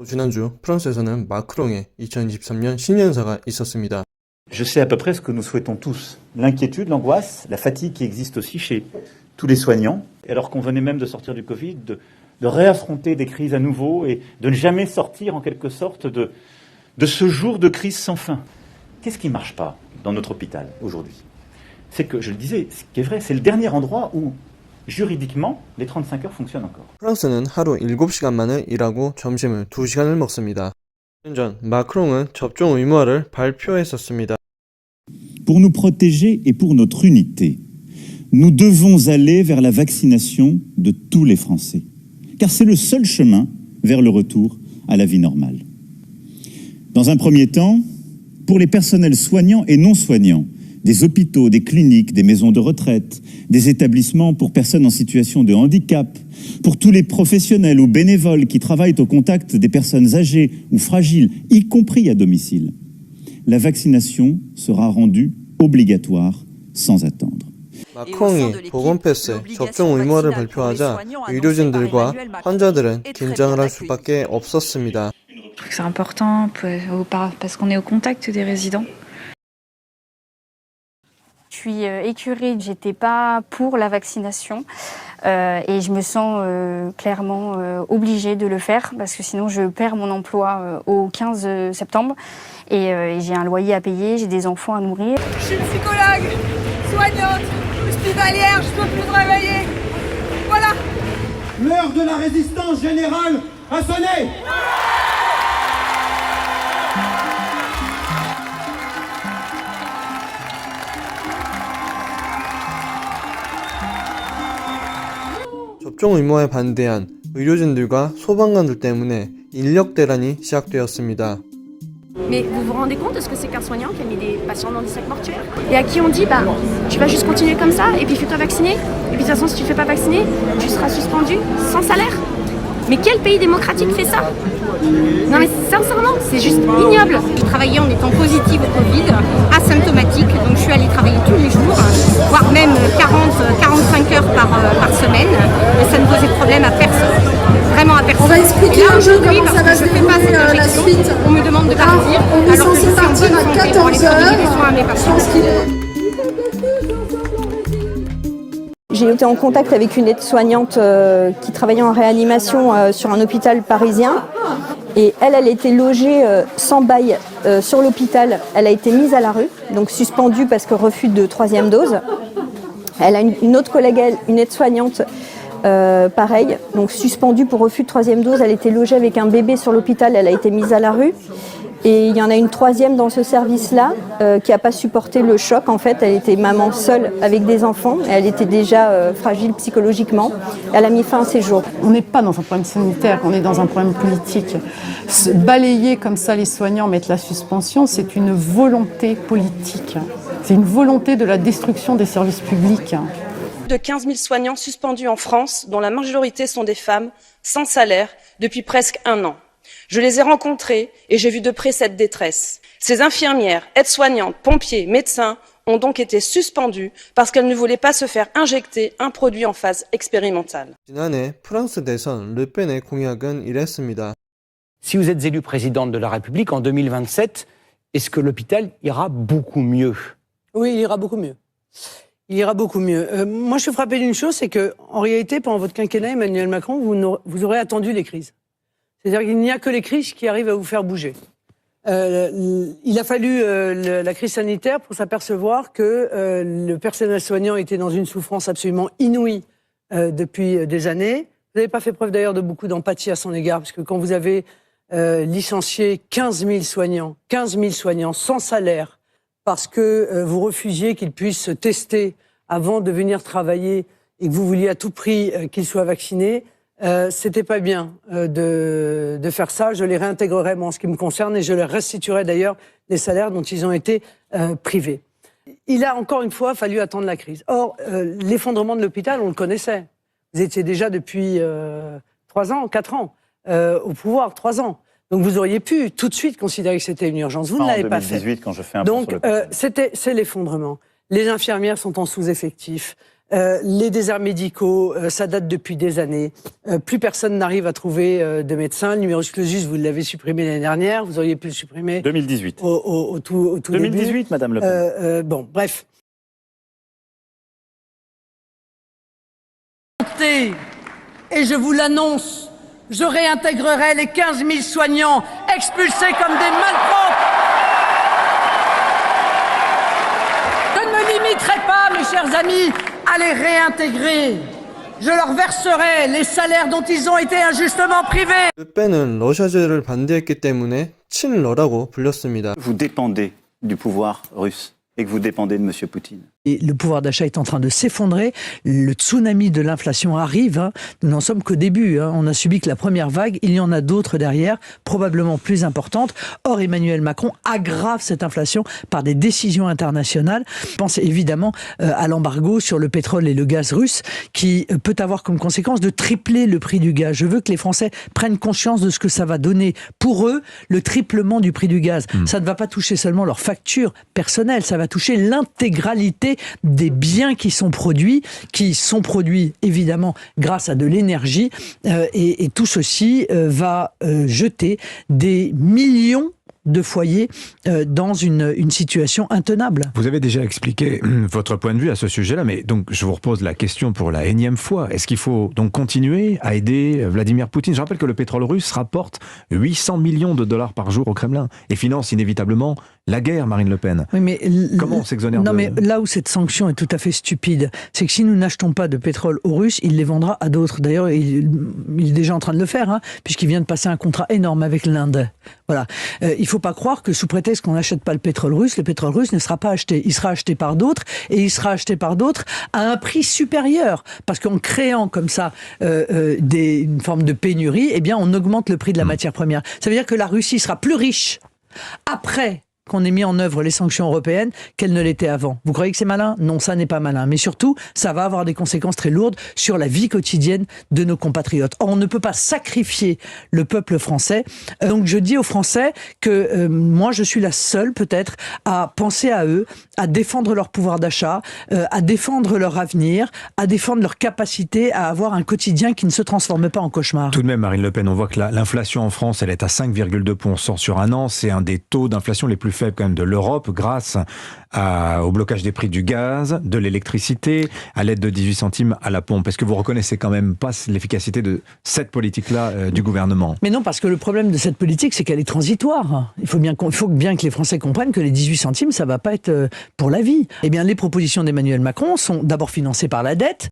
지난주 프랑스에서는 마크롱의 2023년 신년사가 있었습니다. Je sais à peu près ce que nous souhaitons tous. L'inquiétude, l'angoisse, la fatigue qui existe aussi chez tous les soignants. Alors qu'on venait même de sortir du Covid, de réaffronter des crises à nouveau et de ne jamais sortir en quelque sorte de ce jour de crise sans fin. Qu'est-ce qui ne marche pas dans notre hôpital aujourd'hui? C'est que, je le disais, ce qui est vrai, c'est le dernier endroit où juridiquement les 35 heures fonctionnent encore. 프랑스는 하루 7시간만을 일하고 점심을 2시간을 먹습니다. 1년 전 마크롱은 접종 의무화를 발표했었습니다. Pour nous protéger et pour notre unité, nous devons aller vers la vaccination de tous les Français, car c'est le seul chemin vers le retour à la vie normale. Dans un premier temps, pour les personnels soignants et non soignants, des hôpitaux, des cliniques, des maisons de retraite, des établissements pour personnes en situation de handicap, pour tous les professionnels ou bénévoles qui travaillent au contact des personnes âgées ou fragiles, y compris à domicile, la vaccination sera rendue obligatoire sans attendre. 마크롱이 보건 패스 접종 의무화를 발표하자 의료진들과 환자들은 긴장을 할 수밖에 없었습니다. C'est important parce qu'on est au contact des résidents. Je suis écœurée, j'étais pas pour la vaccination et je me sens clairement obligée de le faire parce que sinon je perds mon emploi au 15 septembre et j'ai un loyer à payer, j'ai des enfants à nourrir. Je suis psychologue, soignante, hospitalière, je peux plus travailler. Voilà. L'heure de la résistance générale a sonné. 접종 의무화에 반대한 의료진들과 소방관들 때문에 인력 대란이 si작되었습니다. Mais vous vous rendez compte de ce que c'est qu'un soignant qui a mis des patients dans des sacs mortuaires et à qui on dit tu vas juste continuer comme ça et puis fais-toi vacciner et puis de toute façon si tu ne fais pas vacciner tu seras suspendu sans salaire. Mais quel pays démocratique fait ça? Non mais sincèrement c'est juste ignoble. Je travaillais en étant positive au Covid, asymptomatique, donc je suis allée travailler tous les jours, voire même 40-45 heures par semaine, et ça ne posait de problème à personne, vraiment à personne. On va expliquer un peu comment ça va se dérouler la suite. On me demande de partir, on est censé partir à 14 heures. J'ai été en contact avec une aide-soignante qui travaillait en réanimation sur un hôpital parisien. Et elle a été logée sans bail sur l'hôpital. Elle a été mise à la rue, donc suspendue parce que refus de 3e dose. Elle a une autre collègue, une aide-soignante, pareil, donc suspendue pour refus de 3e dose. Elle était logée avec un bébé sur l'hôpital, elle a été mise à la rue. Et il y en a une 3e dans ce service-là qui n'a pas supporté le choc. En fait, elle était maman seule avec des enfants. Elle était déjà fragile psychologiquement. Elle a mis fin à ses jours. On n'est pas dans un problème sanitaire, on est dans un problème politique. Balayer comme ça les soignants, mettre la suspension, c'est une volonté politique. C'est une volonté de la destruction des services publics. De 15 000 soignants suspendus en France, dont la majorité sont des femmes, sans salaire, depuis presque 1 an. Je les ai rencontrés et j'ai vu de près cette détresse. Ces infirmières, aides-soignantes, pompiers, médecins ont donc été suspendues parce qu'elles ne voulaient pas se faire injecter un produit en phase expérimentale. 지난해 프랑스 대선 르펜의 공약은 이랬습니다. Si vous êtes élu présidente de la République en 2027, est-ce que l'hôpital ira beaucoup mieux? Oui, il ira beaucoup mieux. Il ira beaucoup mieux. Moi, je suis frappé d'une chose, c'est que, en réalité, pendant votre quinquennat, Emmanuel Macron, vous aurez attendu les crises. C'est-à-dire qu'il n'y a que les crises qui arrivent à vous faire bouger. Il a fallu la crise sanitaire pour s'apercevoir que le personnel soignant était dans une souffrance absolument inouïe depuis des années. Vous n'avez pas fait preuve d'ailleurs de beaucoup d'empathie à son égard, parce que quand vous avez licencié 15 000 soignants sans salaire, parce que vous refusiez qu'ils puissent se tester avant de venir travailler et que vous vouliez à tout prix qu'ils soient vaccinés, c'était pas bien de faire ça. Je les réintégrerai, moi, en ce qui me concerne, et je leur restituerai d'ailleurs les salaires dont ils ont été privés. Il a encore une fois fallu attendre la crise. Or, l'effondrement de l'hôpital, on le connaissait. Vous étiez déjà depuis 3 ans, 4 ans au pouvoir, 3 ans. Donc vous auriez pu tout de suite considérer que c'était une urgence. Vous ne l'avez pas fait. En 2018, quand je fais un point sur Donc c'est l'effondrement. Les infirmières sont en sous-effectif. Les déserts médicaux, ça date depuis des années. Plus personne n'arrive à trouver de médecins. Le numerus clausus, vous l'avez supprimé l'année dernière. Vous auriez pu le supprimer 2018. Au tout 2018, début. Madame Le Pen. Bon, bref. Et je vous l'annonce, je réintégrerai les 15 000 soignants expulsés comme des malpropres. Je ne me limiterai pas, mes chers amis, à les réintégrer. Je leur verserai les salaires dont ils ont été injustement privés. 르펜은 러시아제를 반대했기 때문에 친러라고 불렸습니다. Vous dépendez du pouvoir russe et que vous dépendez de M. Poutine. Et le pouvoir d'achat est en train de s'effondrer. Le tsunami de l'inflation arrive. Hein. Nous n'en sommes qu'au début. Hein. On a subi que la première vague. Il y en a d'autres derrière, probablement plus importantes. Or, Emmanuel Macron aggrave cette inflation par des décisions internationales. Je pense évidemment à l'embargo sur le pétrole et le gaz russe qui peut avoir comme conséquence de tripler le prix du gaz. Je veux que les Français prennent conscience de ce que ça va donner pour eux, le triplement du prix du gaz. Ça ne va pas toucher seulement leur facture personnelle, ça va toucher l'intégralité des biens qui sont produits évidemment grâce à de l'énergie et tout ceci va jeter des millions de foyers dans une situation intenable. Vous avez déjà expliqué votre point de vue à ce sujet-là, mais donc je vous repose la question pour la énième fois. Est-ce qu'il faut donc continuer à aider Vladimir Poutine? Je rappelle que le pétrole russe rapporte 800 millions de dollars par jour au Kremlin et finance inévitablement la guerre, Marine Le Pen. Oui, mais comment on s'exonère Non, mais là où cette sanction est tout à fait stupide, c'est que si nous n'achetons pas de pétrole aux Russes, il les vendra à d'autres. D'ailleurs, il est déjà en train de le faire, hein, puisqu'il vient de passer un contrat énorme avec l'Inde. Voilà. Il faut pas croire que sous prétexte qu'on n'achète pas le pétrole russe ne sera pas acheté. Il sera acheté par d'autres, et il sera acheté par d'autres à un prix supérieur. Parce qu'en créant comme ça une forme de pénurie, eh bien, on augmente le prix de la matière première. Ça veut dire que la Russie sera plus riche après qu'on ait mis en œuvre les sanctions européennes qu'elle ne l'était avant. Vous croyez que c'est malin? Non, ça n'est pas malin. Mais surtout, ça va avoir des conséquences très lourdes sur la vie quotidienne de nos compatriotes. Or, on ne peut pas sacrifier le peuple français. Donc, je dis aux Français que moi, je suis la seule, peut-être, à penser à eux, à défendre leur pouvoir d'achat, à défendre leur avenir, à défendre leur capacité à avoir un quotidien qui ne se transforme pas en cauchemar. Tout de même, Marine Le Pen, on voit que l'inflation en France, elle est à 5,2% sur un an. C'est un des taux d'inflation les plus faibles quand même de l'Europe grâce au blocage des prix du gaz, de l'électricité, à l'aide de 18 centimes à la pompe. Est-ce que vous reconnaissez quand même pas l'efficacité de cette politique-là du gouvernement? Mais non, parce que le problème de cette politique, c'est qu'elle est transitoire. Il faut bien que les Français comprennent que les 18 centimes, ça va pas être pour la vie. Eh bien, les propositions d'Emmanuel Macron sont d'abord financées par la dette.